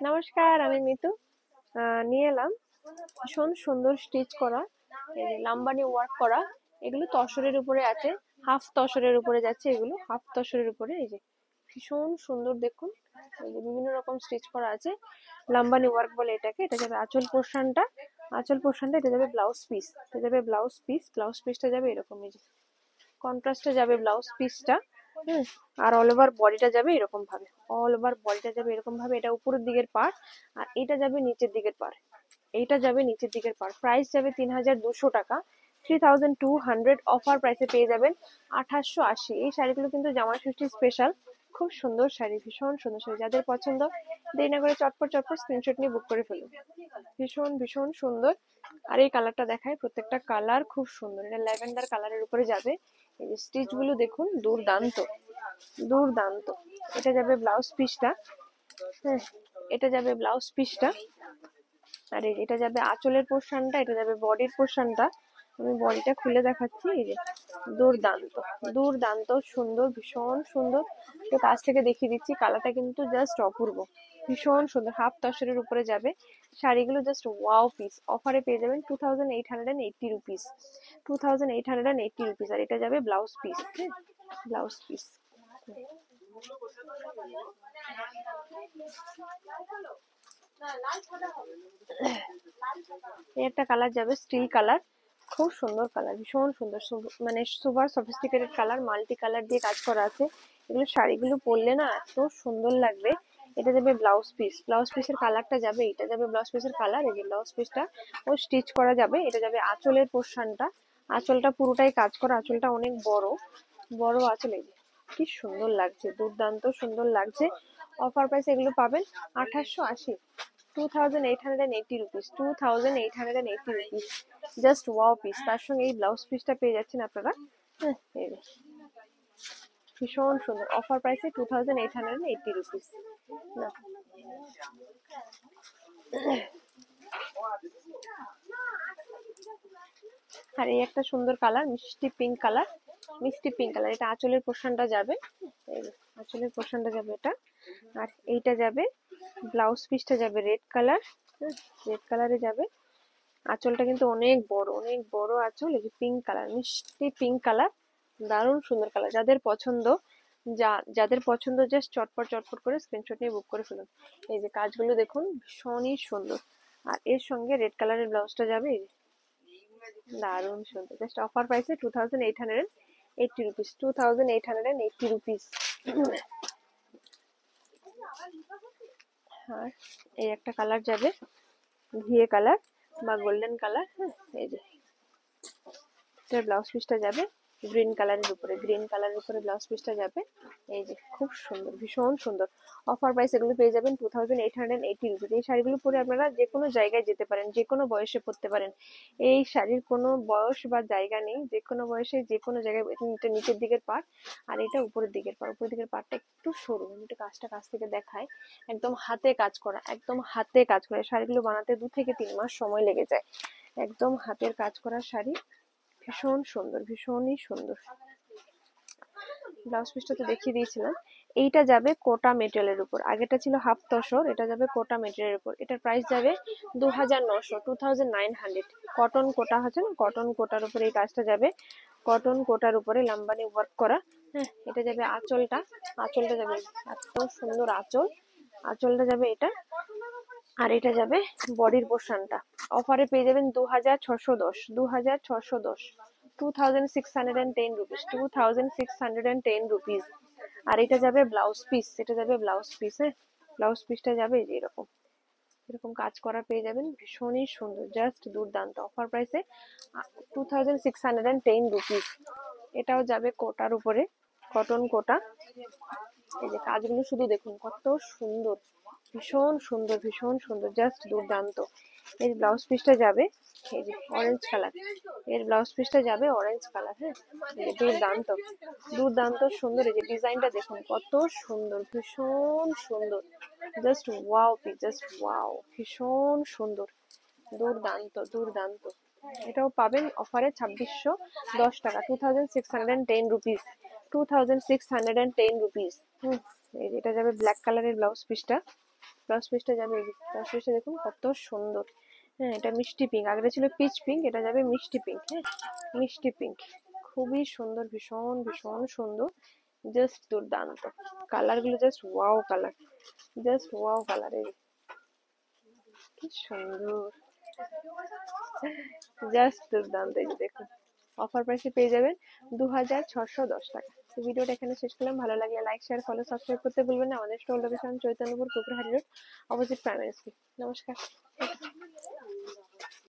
নমস্কার, আমি মিতু। নিয়ে এলাম ভীষণ সুন্দর স্টিচ করা, এই যে লাম্বানি ওয়ার্ক করা। এগুলো তসরের উপরে আছে, হাফ তসরের উপরে যাচ্ছে। এগুলো হাফ তসরের উপরে, এই যে ভীষণ সুন্দর দেখুন। এই যে বিভিন্ন রকম স্টিচ করা আছে, লাম্বানি ওয়ার্ক বলে এটাকে। এটা যাবে আঁচল পোর্শনটা, এটা যাবে ব্লাউজ পিস। এটা যাবে ব্লাউজ পিসটা যাবে এরকম, এই যে কন্ট্রাস্টে যাবে ব্লাউজ পিসটা। হুম। আর অল ওভার বডিটা যাবে এরকম ভাবে। এটা উপরের দিকের পার্ট, আর এটা যাবে নিচের দিকের পার্ট। প্রাইস যাবে ৩,২০০ টাকা, 3,200। অফার প্রাইসে পেয়ে যাবেন ২৮৮০। এই শাড়িগুলো কিন্তু জামাই ষষ্ঠী স্পেশাল। খুব সুন্দর শাড়ি, ভীষণ সুন্দর শাড়ি। যাদের পছন্দ, দেরি না করে চটপট চটপট স্ক্রিনশট নিয়ে বুক করে ফেলুন। ভীষণ ভীষণ সুন্দর। আর এই কালারটা দেখায়, প্রত্যেকটা কালার খুব সুন্দর। এটা ল্যাভেন্ডার কালারের উপরে যাবে। এই যে স্টিচ গুলো দেখুন, দুর্দান্ত দুর্দান্ত। এটা যাবে ব্লাউজ পিসটা। হ্যাঁ, এটা যাবে ব্লাউজ পিসটা। আর এটা যাবে আঁচলের পোর্শনটা, এটা যাবে বডির পোর্শনটা। আমি বডিটা খুলে দেখাচ্ছি। এই যে দুর্দান্ত দুর্দান্ত সুন্দর, ভীষণ সুন্দর। তো কাছ থেকে দেখিয়ে দিচ্ছি, কালারটা কিন্তু জাস্ট অপূর্ব, ভীষণ সুন্দর। হাফ তসরের উপরে যাবে শাড়িগুলো, জাস্ট ওয়াও পিস। অফারে পেয়ে যাবেন 2,880 রুপিস, 2,880 রুপিস। আর এটা যাবে ব্লাউজ পিস। হ্যাঁ, ব্লাউজ পিস। এই একটা কালার যাবে স্টিল কালার, খুব সুন্দর কালার, ভীষণ সুন্দর। মানে super sophisticated colour, multi colour দিয়ে কাজ করা আছে। এগুলো শাড়িগুলো পরলে না এত সুন্দর লাগবে। এটা যাবে ব্লাউজ পিসের কালারটা যাবে, এটা যাবে ব্লাউজ পিসের কালার। এই যে ব্লাউজ পিসটা ও স্টিচ করা যাবে। এটা যাবে আঁচলের পোর্শনটা, আঁচলটা পুরোটাই কাজ করা। আঁচলটা অনেক বড় বড় আঁচল। এই যে কি সুন্দর লাগছে, দুর্দান্ত সুন্দর লাগছে। অফার প্রাইস এগুলো পাবেন ২৮৮০, 2,880 rupees, 2,880 rupees. Just wow piece. তার সঙ্গে এই ব্লাউজ পিসটা পেয়ে যাচ্ছেন আপনারা। হ্যাঁ, এই যে ভীষণ সুন্দর। অফার প্রাইসে 2,880 রুপিস। না, আর এই একটা সুন্দর কালার, মিষ্টি পিঙ্ক কালার। এটা আঁচলের পোর্শনটা যাবে, এই যে আঁচলের পোর্শনটা যাবে এটা। আর এইটা যাবে ব্লাউজ পিসটা যাবে রেড কালার, রেড কালারে যাবে। আঁচলটা কিন্তু অনেক বড় আঁচল। এই যে পিঙ্ক কালার, মিষ্টি পিঙ্ক কালার, দারুণ সুন্দর কালার। যাদের পছন্দ জাস্ট চটপট চটপট করে স্ক্রিনশট নিয়ে বুক করে ফেলুন। এই যে কাজগুলো দেখুন, ভীষণই সুন্দর। আর এর সঙ্গে রেড কালারের ব্লাউজটা যাবে, এই যে দারুণ সুন্দর। জাস্ট অফার প্রাইসে 2,880 রুপিস, 2,880 রুপিস। আর এই একটা কালার যাবে ঘিয়ে কালার বা গোল্ডেন কালার। হ্যাঁ, এই যে এটার ব্লাউজ পিসটা যাবে গ্রিন কালারের উপরে ব্লাউজ পিসটা যাবে। এই যে খুব সুন্দর, ভীষণ সুন্দর। অফার প্রাইস এগুলো পেয়ে যাবেন 2,880 রুপিস। এই শাড়িগুলো পরে আপনারা যে কোনো জায়গায় যেতে পারেন, যে কোনো বয়সে পরতে পারেন। এই শাড়ির কোনো বয়স বা জায়গা নেই, যে কোনো বয়সে যে কোনো জায়গায়। এটা নিচের দিকের পার্ট, আর এটা উপরের দিকের পার্টটা একটু সরু। আমি একটু কাছ থেকে দেখাই। একদম হাতে কাজ করা। এই শাড়িগুলো বানাতে 2 থেকে 3 মাস সময় লেগে যায়। একদম হাতের কাজ করা শাড়ি, ভীষণ সুন্দর, ভীষণই সুন্দর। ব্লাউজ পিসটা তো দেখিয়ে দিয়েছিলাম। এইটা যাবে কোটা মেটেরিয়ালের উপর। আগেটা ছিল হাফ তসর, এটা যাবে কোটা মেটেরিয়ালের উপর। এটার প্রাইস যাবে 2,900, 2,900। কটন কোটা আছে না, কটন কোটার উপরে এই কাজটা যাবে। কটন কোটার উপরে লাম্বানি ওয়ার্ক করা। হ্যাঁ, এটা যাবে আঁচলটা যাবে এত সুন্দর আঁচল। আঁচলটা যাবে এটা। আর এটা যাবে বডির পোর্শনটা। অফারে পেয়ে যাবেন 2,610, 2,610, 2,610 রুপিস, 2,610 রুপিস। আর এটা যাবে ব্লাউজ পিস, হ্যাঁ, ব্লাউজ পিসটা যাবে এই যে এরকম এরকম কাজ করা পেয়ে যাবেন, ভীষণই সুন্দর, জাস্ট দুর্দান্ত। অফার প্রাইসে 2,610 রুপিস। এটাও যাবে কোটার উপরে, কটন কোটা। এই যে কাজগুলো শুধু দেখুন কত সুন্দর, ভীষণ সুন্দর, ভীষণ সুন্দর, জাস্ট দুর্দান্ত। এই ব্লাউজ পিসটা যাবে এই যে অরেঞ্জ কালার, হ্যাঁ, এই যে দুর্দান্ত দুর্দান্ত সুন্দর। এই যে ডিজাইনটা দেখুন কত সুন্দর, ভীষণ সুন্দর, just wow piece, just wow, ভীষণ সুন্দর, দুর্দান্ত দুর্দান্ত। এটাও পাবেন অফারে 2,610 টাকা, 2,610 রুপিস, 2,610 রুপিস। এই যে এটা যাবে ব্ল্যাক কালারের ব্লাউজ পিসটা। ব্লাউজ পিসটা যাবে, ব্লাউজ পিসটা দেখুন কত সুন্দর। হ্যাঁ, এটা মিষ্টি পিঙ্ক, আগেটা ছিল পিচ পিঙ্ক, এটা যাবে মিষ্টি পিঙ্ক। হ্যাঁ, মিষ্টি পিঙ্ক, খুবই সুন্দর, ভীষণ ভীষণ সুন্দর, জাস্ট দুর্দান্ত। কালার গুলো just wow colour, just wow colour. এই কি সুন্দর, জাস্ট দুর্দান্ত। এই যে দেখুন, অফার প্রাইসে পেয়ে যাবেন 2610 টাকা। তো ভিডিওটা এখানে শেষ করলাম, ভালো লাগলে লাইক শেয়ার ফলো সাবস্ক্রাইব করতে ভুলবেন না। আমাদের store location Chaitanyapur Kokrahati road, opposite primary school. নমস্কার।